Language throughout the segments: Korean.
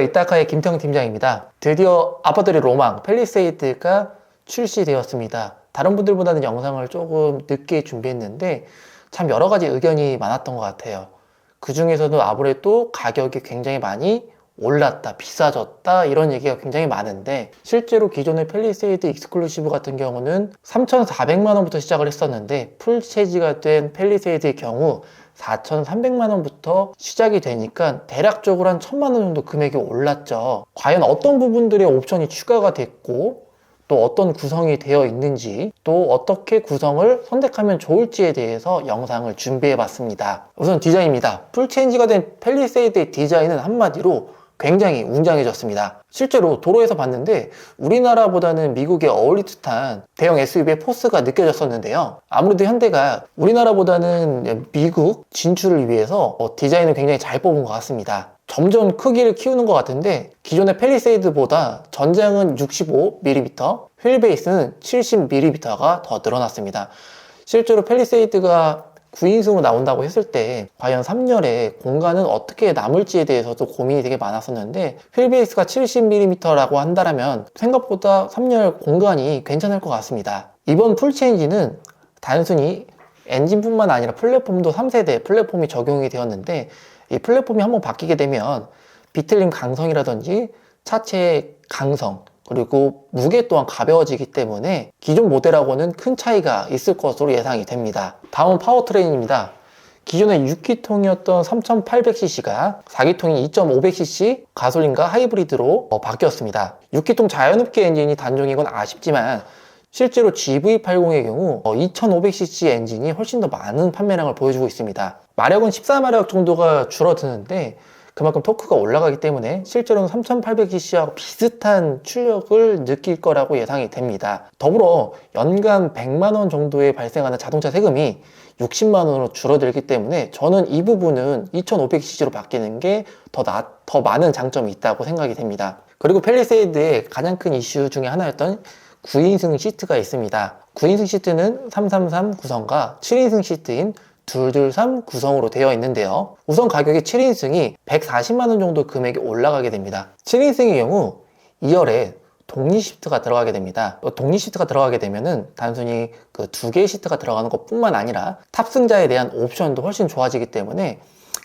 이따카의 김태형 팀장입니다. 드디어 아빠들의 로망 팰리세이드가 출시되었습니다. 다른 분들보다는 영상을 조금 늦게 준비했는데 참 여러 가지 의견이 많았던 것 같아요. 그 중에서도 아무래도 가격이 굉장히 많이 올랐다, 비싸졌다 이런 얘기가 굉장히 많은데, 실제로 기존의 팰리세이드 익스클루시브 같은 경우는 3,400만 원부터 시작을 했었는데 풀 체지가 된 팰리세이드의 경우 4,300만 원부터 시작이 되니까 대략적으로 한 1,000만 원 정도 금액이 올랐죠. 과연 어떤 부분들의 옵션이 추가가 됐고 또 어떤 구성이 되어 있는지, 또 어떻게 구성을 선택하면 좋을지에 대해서 영상을 준비해 봤습니다. 우선 디자인입니다. 풀 체인지가 된 팰리세이드의 디자인은 한마디로 굉장히 웅장해졌습니다. 실제로 도로에서 봤는데 우리나라보다는 미국에 어울릴 듯한 대형 SUV의 포스가 느껴졌었는데요. 아무래도 현대가 우리나라보다는 미국 진출을 위해서 디자인을 굉장히 잘 뽑은 것 같습니다. 점점 크기를 키우는 것 같은데, 기존의 팰리세이드보다 전장은 65mm, 휠 베이스는 70mm가 더 늘어났습니다. 실제로 팰리세이드가 9인승으로 나온다고 했을 때 과연 3열에 공간은 어떻게 남을지에 대해서도 고민이 되게 많았었는데, 휠베이스가 70mm라고 한다면 생각보다 3열 공간이 괜찮을 것 같습니다. 이번 풀체인지는 단순히 엔진뿐만 아니라 플랫폼도 3세대 플랫폼이 적용이 되었는데, 이 플랫폼이 한번 바뀌게 되면 비틀림 강성이라든지 차체의 강성, 그리고 무게 또한 가벼워지기 때문에 기존 모델하고는 큰 차이가 있을 것으로 예상이 됩니다. 다음은 파워트레인입니다. 기존의 6기통이었던 3800cc가 4기통인 2500cc 가솔린과 하이브리드로 바뀌었습니다. 6기통 자연흡기 엔진이 단종이건 아쉽지만 실제로 GV80의 경우 2500cc 엔진이 훨씬 더 많은 판매량을 보여주고 있습니다. 마력은 14마력 정도가 줄어드는데 그만큼 토크가 올라가기 때문에 실제로는 3800cc하고 비슷한 출력을 느낄 거라고 예상이 됩니다. 더불어 연간 100만원 정도에 발생하는 자동차 세금이 60만원으로 줄어들기 때문에 저는 이 부분은 2500cc로 바뀌는 게 더 많은 장점이 있다고 생각이 됩니다. 그리고 팰리세이드의 가장 큰 이슈 중에 하나였던 9인승 시트가 있습니다. 9인승 시트는 333 구성과 7인승 시트인 223 구성으로 되어 있는데요. 우선 가격이 7인승이 140만원 정도 금액이 올라가게 됩니다. 7인승의 경우 2열에 독립 시트가 들어가게 됩니다. 독립 시트가 들어가게 되면은 단순히 그 두 개의 시트가 들어가는 것 뿐만 아니라 탑승자에 대한 옵션도 훨씬 좋아지기 때문에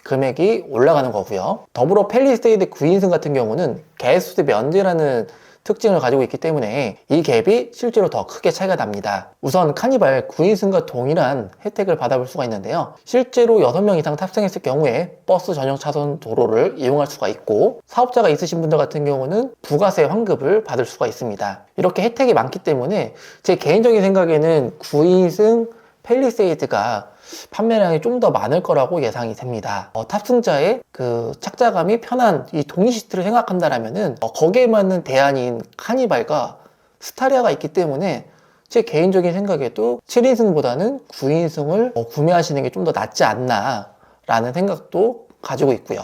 금액이 올라가는 거고요. 더불어 팰리세이드 9인승 같은 경우는 개수대 면제라는 특징을 가지고 있기 때문에 이 갭이 실제로 더 크게 차이가 납니다. 우선 카니발 9인승과 동일한 혜택을 받아볼 수가 있는데요. 실제로 6명 이상 탑승했을 경우에 버스 전용 차선 도로를 이용할 수가 있고, 사업자가 있으신 분들 같은 경우는 부가세 환급을 받을 수가 있습니다. 이렇게 혜택이 많기 때문에 제 개인적인 생각에는 9인승 팰리세이드가 판매량이 좀 더 많을 거라고 예상이 됩니다. 탑승자의 그 착자감이 편한 이 독립 시트를 생각한다면은 거기에 맞는 대안인 카니발과 스타리아가 있기 때문에 제 개인적인 생각에도 7인승보다는 9인승을 구매하시는 게 좀 더 낫지 않나 라는 생각도 가지고 있고요.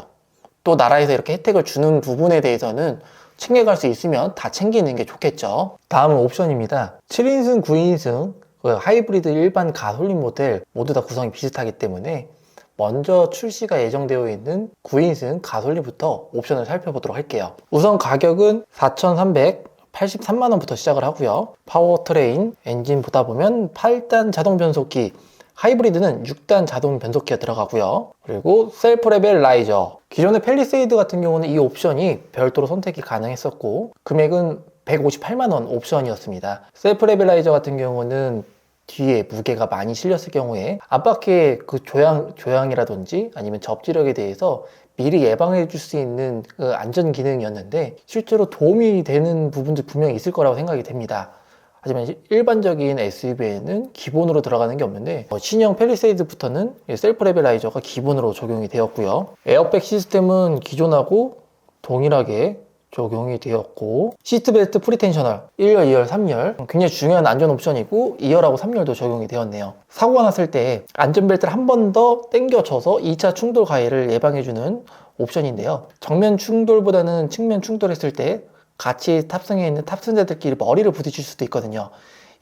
또 나라에서 이렇게 혜택을 주는 부분에 대해서는 챙겨갈 수 있으면 다 챙기는 게 좋겠죠. 다음은 옵션입니다. 7인승, 9인승 하이브리드 일반 가솔린 모델 모두 다 구성이 비슷하기 때문에 먼저 출시가 예정되어 있는 9인승 가솔린부터 옵션을 살펴보도록 할게요. 우선 가격은 4,383만원부터 시작을 하고요. 파워트레인 엔진 보다 보면 8단 자동 변속기, 하이브리드는 6단 자동 변속기가 들어가고요. 그리고 셀프 레벨 라이저, 기존의 팰리세이드 같은 경우는 이 옵션이 별도로 선택이 가능했었고 금액은 158만원 옵션이었습니다. 셀프 레벨라이저 같은 경우는 뒤에 무게가 많이 실렸을 경우에 앞바퀴의 그 조향이라든지 아니면 접지력에 대해서 미리 예방해 줄 수 있는 그 안전 기능이었는데 실제로 도움이 되는 부분도 분명히 있을 거라고 생각이 됩니다. 하지만 일반적인 SUV에는 기본으로 들어가는 게 없는데 신형 팰리세이드부터는 셀프 레벨라이저가 기본으로 적용이 되었고요. 에어백 시스템은 기존하고 동일하게 적용이 되었고, 시트벨트 프리텐셔널 1열, 2열, 3열 굉장히 중요한 안전 옵션이고 2열하고 3열도 적용이 되었네요. 사고가 났을 때 안전벨트를 한 번 더 당겨줘서 2차 충돌 가해를 예방해주는 옵션인데요. 정면 충돌보다는 측면 충돌했을 때 같이 탑승해 있는 탑승자들끼리 머리를 부딪힐 수도 있거든요.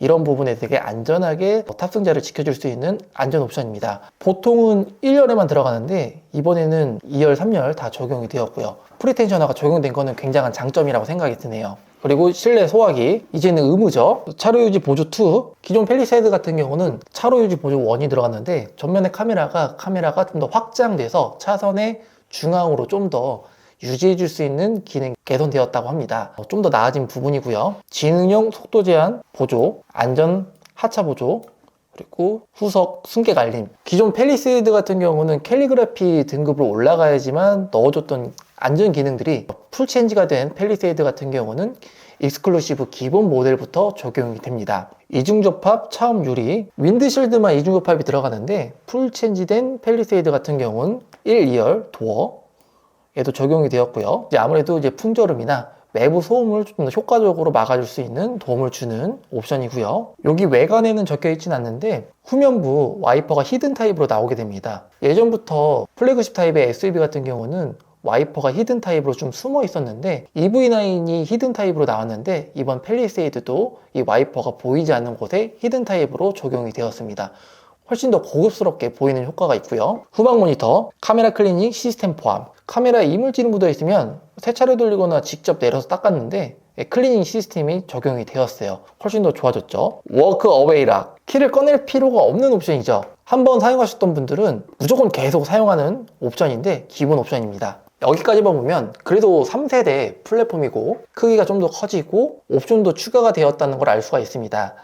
이런 부분에 되게 안전하게 탑승자를 지켜줄 수 있는 안전 옵션입니다. 보통은 1열에만 들어가는데 이번에는 2열, 3열 다 적용이 되었고요. 프리텐셔너가 적용된 거는 굉장한 장점이라고 생각이 드네요. 그리고 실내 소화기, 이제는 의무죠. 차로유지 보조 2, 기존 펠리세이드 같은 경우는 차로유지 보조 1이 들어갔는데 전면의 카메라가 좀 더 확장돼서 차선의 중앙으로 좀 더 유지해 줄 수 있는 기능이 개선되었다고 합니다. 좀 더 나아진 부분이고요. 지능형 속도 제한 보조, 안전 하차 보조, 그리고 후석 승객 알림. 기존 펠리세이드 같은 경우는 캘리그라피 등급으로 올라가야지만 넣어줬던 안전 기능들이 풀 체인지가 된 펠리세이드 같은 경우는 익스클루시브 기본 모델부터 적용이 됩니다. 이중접합 차음 유리, 윈드실드만 이중접합이 들어가는데 풀 체인지된 펠리세이드 같은 경우는 1, 2열 도어 에도 적용이 되었고요. 이제 아무래도 이제 풍절음이나 외부 소음을 좀 더 효과적으로 막아줄 수 있는 도움을 주는 옵션이고요. 여기 외관에는 적혀 있진 않는데 후면부 와이퍼가 히든 타입으로 나오게 됩니다. 예전부터 플래그십 타입의 SUV 같은 경우는 와이퍼가 히든 타입으로 좀 숨어 있었는데 EV9이 히든 타입으로 나왔는데 이번 펠리세이드도 이 와이퍼가 보이지 않는 곳에 히든 타입으로 적용이 되었습니다. 훨씬 더 고급스럽게 보이는 효과가 있고요. 후방 모니터, 카메라 클리닝 시스템 포함. 카메라에 이물질이 묻어 있으면 세차를 돌리거나 직접 내려서 닦았는데 클리닝 시스템이 적용이 되었어요. 훨씬 더 좋아졌죠. 워크 어웨이 락. 키를 꺼낼 필요가 없는 옵션이죠. 한번 사용하셨던 분들은 무조건 계속 사용하는 옵션인데 기본 옵션입니다. 여기까지만 보면 그래도 3세대 플랫폼이고 크기가 좀 더 커지고 옵션도 추가가 되었다는 걸 알 수가 있습니다.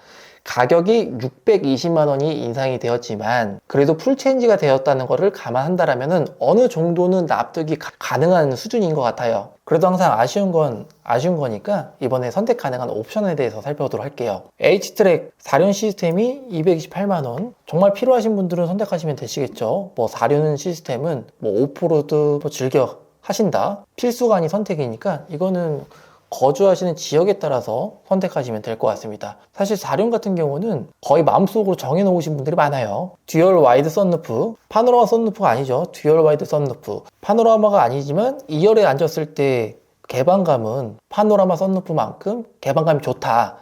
가격이 620만 원이 인상이 되었지만 그래도 풀체인지가 되었다는 것을 감안한다면 어느 정도는 납득이 가능한 수준인 것 같아요. 그래도 항상 아쉬운 건 아쉬운 거니까 이번에 선택 가능한 옵션에 대해서 살펴보도록 할게요. H트랙 4륜 시스템이 228만 원. 정말 필요하신 분들은 선택하시면 되시겠죠. 4륜 시스템은 오프로드 즐겨 하신다, 필수가 아닌 선택이니까 이거는 거주하시는 지역에 따라서 선택하시면 될 것 같습니다. 사실 4륜 같은 경우는 거의 마음속으로 정해놓으신 분들이 많아요. 듀얼 와이드 썬루프, 파노라마 썬루프가 아니죠. 듀얼 와이드 썬루프. 파노라마가 아니지만 2열에 앉았을 때 개방감은 파노라마 썬루프만큼 개방감이 좋다.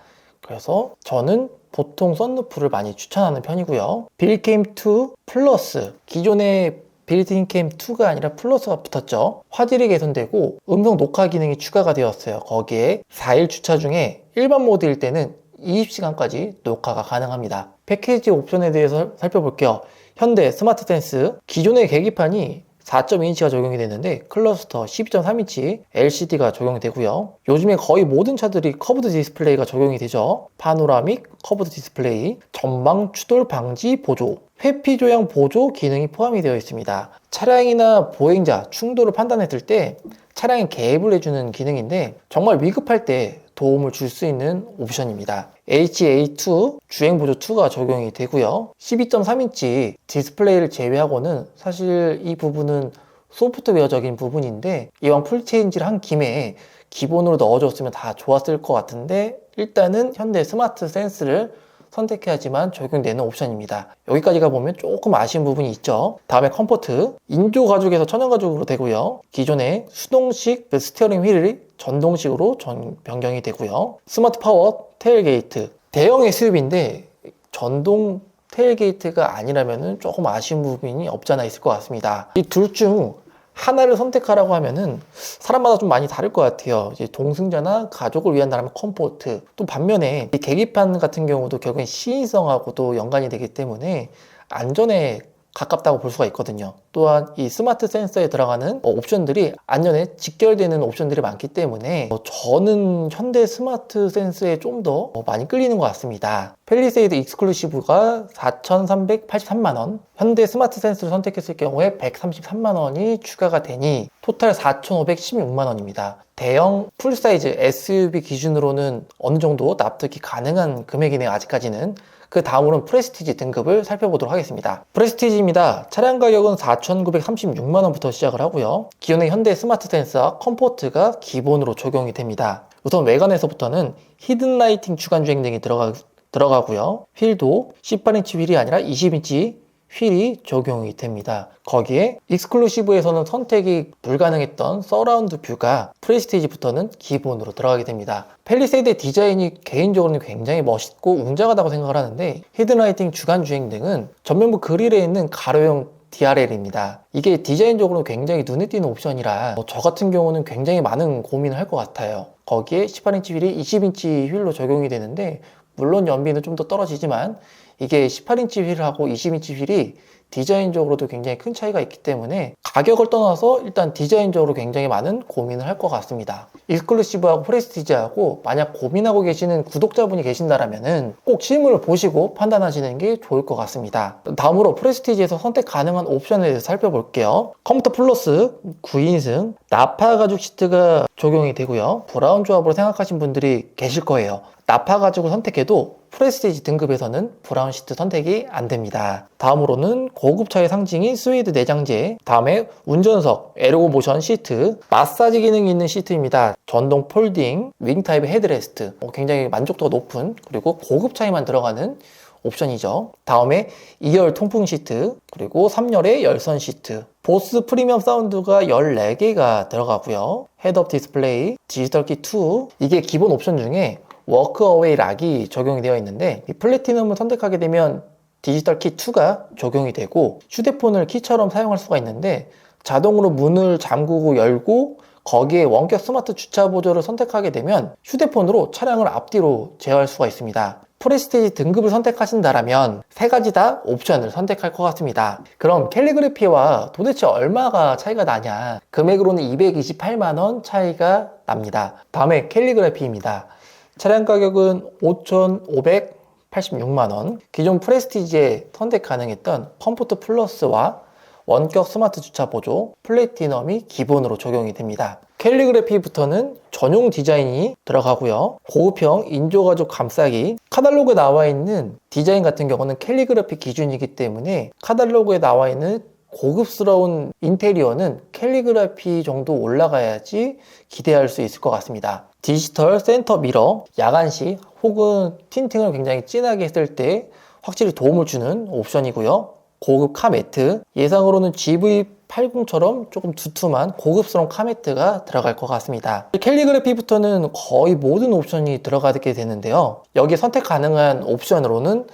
그래서 저는 보통 썬루프를 많이 추천하는 편이고요. 빌캠2 플러스, 기존의 빌트인 캠 2가 아니라 플러스가 붙었죠. 화질이 개선되고 음성 녹화 기능이 추가가 되었어요. 거기에 4일 주차 중에 일반 모드일 때는 20시간까지 녹화가 가능합니다. 패키지 옵션에 대해서 살펴볼게요. 현대 스마트 센스, 기존의 계기판이 4.2인치가 적용이 되는데 클러스터 12.3인치 LCD가 적용이 되고요. 요즘에 거의 모든 차들이 커브드 디스플레이가 적용이 되죠. 파노라믹 커브드 디스플레이, 전방 추돌 방지 보조, 회피 조향 보조 기능이 포함이 되어 있습니다. 차량이나 보행자 충돌을 판단했을 때 차량에 개입을 해주는 기능인데 정말 위급할 때 도움을 줄 수 있는 옵션입니다. HA2 주행보조2가 적용이 되고요. 12.3인치 디스플레이를 제외하고는 사실 이 부분은 소프트웨어적인 부분인데 이왕 풀체인지를 한 김에 기본으로 넣어줬으면 다 좋았을 것 같은데 일단은 현대 스마트 센스를 선택해야지만 적용되는 옵션입니다. 여기까지가 보면 조금 아쉬운 부분이 있죠. 다음에 컴포트, 인조 가죽에서 천연 가죽으로 되고요. 기존의 수동식 스티어링 휠이 전동식으로 변경이 되고요. 스마트 파워 테일게이트, 대형 SUV인데 전동 테일게이트가 아니라면 조금 아쉬운 부분이 없잖아 있을 것 같습니다. 이 둘 중 하나를 선택하라고 하면은 사람마다 좀 많이 다를 것 같아요. 이제 동승자나 가족을 위한다면 컴포트, 또 반면에 이 계기판 같은 경우도 결국엔 시인성하고도 연관이 되기 때문에 안전에 가깝다고 볼 수가 있거든요. 또한 이 스마트 센서에 들어가는 옵션들이 안전에 직결되는 옵션들이 많기 때문에 저는 현대 스마트 센서에 좀 더 많이 끌리는 것 같습니다. 펠리세이드 익스클루시브가 4,383만원, 현대 스마트 센서를 선택했을 경우에 133만원이 추가가 되니 토탈 4,516만원입니다. 대형 풀사이즈 SUV 기준으로는 어느 정도 납득이 가능한 금액이네요. 아직까지는. 그 다음으로는 프레스티지 등급을 살펴보도록 하겠습니다. 프레스티지입니다. 차량 가격은 4,936만원부터 시작을 하고요. 기존의 현대 스마트 센서와 컴포트가 기본으로 적용이 됩니다. 우선 외관에서부터는 히든 라이팅 주간 주행 등이 들어가고요. 휠도 18인치 휠이 아니라 20인치 휠이 적용이 됩니다. 거기에 익스클루시브에서는 선택이 불가능했던 서라운드 뷰가 프레스티지부터는 기본으로 들어가게 됩니다. 팰리세이드의 디자인이 개인적으로는 굉장히 멋있고 웅장하다고 생각을 하는데 히든라이팅, 주간주행 등은 전면부 그릴에 있는 가로형 DRL입니다. 이게 디자인적으로 굉장히 눈에 띄는 옵션이라 저 같은 경우는 굉장히 많은 고민을 할 것 같아요. 거기에 18인치 휠이 20인치 휠로 적용이 되는데 물론 연비는 좀 더 떨어지지만 이게 18인치 휠하고 20인치 휠이 디자인적으로도 굉장히 큰 차이가 있기 때문에 가격을 떠나서 일단 디자인적으로 굉장히 많은 고민을 할 것 같습니다. 익스클루시브하고 프레스티지하고 만약 고민하고 계시는 구독자분이 계신다면 꼭 실물을 보시고 판단하시는 게 좋을 것 같습니다. 다음으로 프레스티지에서 선택 가능한 옵션에 대해서 살펴볼게요. 컴포트 플러스 9인승 나파 가죽 시트가 적용이 되고요. 브라운 조합으로 생각하신 분들이 계실 거예요. 나파 가죽을 선택해도 프레스티지 등급에서는 브라운 시트 선택이 안 됩니다. 다음으로는 고급차의 상징인 스웨이드 내장재, 다음에 운전석, 에르고 모션 시트, 마사지 기능이 있는 시트입니다. 전동 폴딩, 윙 타입의 헤드레스트, 굉장히 만족도가 높은 그리고 고급차에만 들어가는 옵션이죠. 다음에 2열 통풍 시트, 그리고 3열의 열선 시트, 보스 프리미엄 사운드가 14개가 들어가고요. 헤드업 디스플레이, 디지털 키 2, 이게 기본 옵션 중에 워크어웨이 락이 적용이 되어 있는데 이 플래티넘을 선택하게 되면 디지털 키 2가 적용이 되고 휴대폰을 키처럼 사용할 수가 있는데 자동으로 문을 잠그고 열고 거기에 원격 스마트 주차 보조를 선택하게 되면 휴대폰으로 차량을 앞뒤로 제어할 수가 있습니다. 프레스티지 등급을 선택하신다면 세 가지 다 옵션을 선택할 것 같습니다. 그럼 캘리그래피와 도대체 얼마가 차이가 나냐? 금액으로는 228만원 차이가 납니다. 다음에 캘리그래피입니다. 차량 가격은 5,586만원, 기존 프레스티지에 선택 가능했던 컴포트 플러스와 원격 스마트 주차 보조, 플래티넘이 기본으로 적용이 됩니다. 캘리그래피부터는 전용 디자인이 들어가고요. 고급형 인조가죽 감싸기, 카탈로그에 나와 있는 디자인 같은 경우는 캘리그래피 기준이기 때문에 카탈로그에 나와 있는 고급스러운 인테리어는 캘리그래피 정도 올라가야지 기대할 수 있을 것 같습니다. 디지털 센터 미러, 야간시 혹은 틴팅을 굉장히 진하게 했을 때 확실히 도움을 주는 옵션이고요. 고급 카매트, 예상으로는 GV80처럼 조금 두툼한 고급스러운 카매트가 들어갈 것 같습니다. 캘리그래피부터는 거의 모든 옵션이 들어가게 되는데요. 여기 선택 가능한 옵션으로는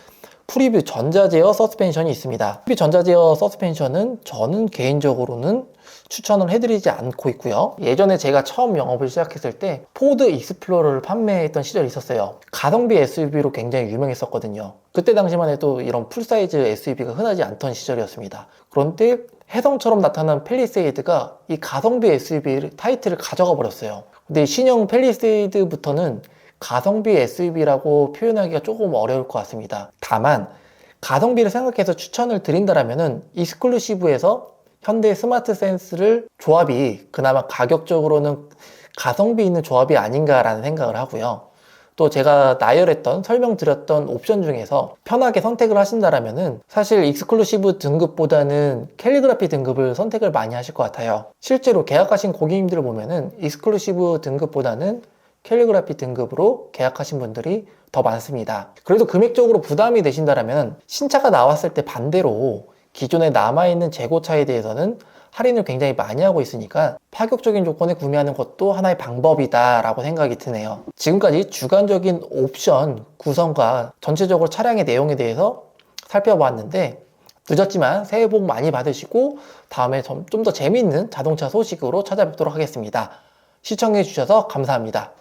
프리뷰 전자제어 서스펜션이 있습니다. 프리뷰 전자제어 서스펜션은 저는 개인적으로는 추천을 해드리지 않고 있고요. 예전에 제가 처음 영업을 시작했을 때 포드 익스플로러를 판매했던 시절이 있었어요. 가성비 SUV로 굉장히 유명했었거든요. 그때 당시만 해도 이런 풀사이즈 SUV가 흔하지 않던 시절이었습니다. 그런데 혜성처럼 나타난 팰리세이드가 이 가성비 SUV 타이틀을 가져가 버렸어요. 근데 신형 팰리세이드부터는 가성비 SUV라고 표현하기가 조금 어려울 것 같습니다. 다만 가성비를 생각해서 추천을 드린다면 익스클루시브에서 현대 스마트 센스를 조합이 그나마 가격적으로는 가성비 있는 조합이 아닌가라는 생각을 하고요. 또 제가 나열했던 설명드렸던 옵션 중에서 편하게 선택을 하신다면 사실 익스클루시브 등급보다는 캘리그래피 등급을 선택을 많이 하실 것 같아요. 실제로 계약하신 고객님들을 보면은 익스클루시브 등급보다는 캘리그래피 등급으로 계약하신 분들이 더 많습니다. 그래도 금액적으로 부담이 되신다면 신차가 나왔을 때 반대로 기존에 남아있는 재고차에 대해서는 할인을 굉장히 많이 하고 있으니까 파격적인 조건에 구매하는 것도 하나의 방법이다 라고 생각이 드네요. 지금까지 주관적인 옵션 구성과 전체적으로 차량의 내용에 대해서 살펴보았는데 늦었지만 새해 복 많이 받으시고 다음에 좀 더 재미있는 자동차 소식으로 찾아뵙도록 하겠습니다. 시청해 주셔서 감사합니다.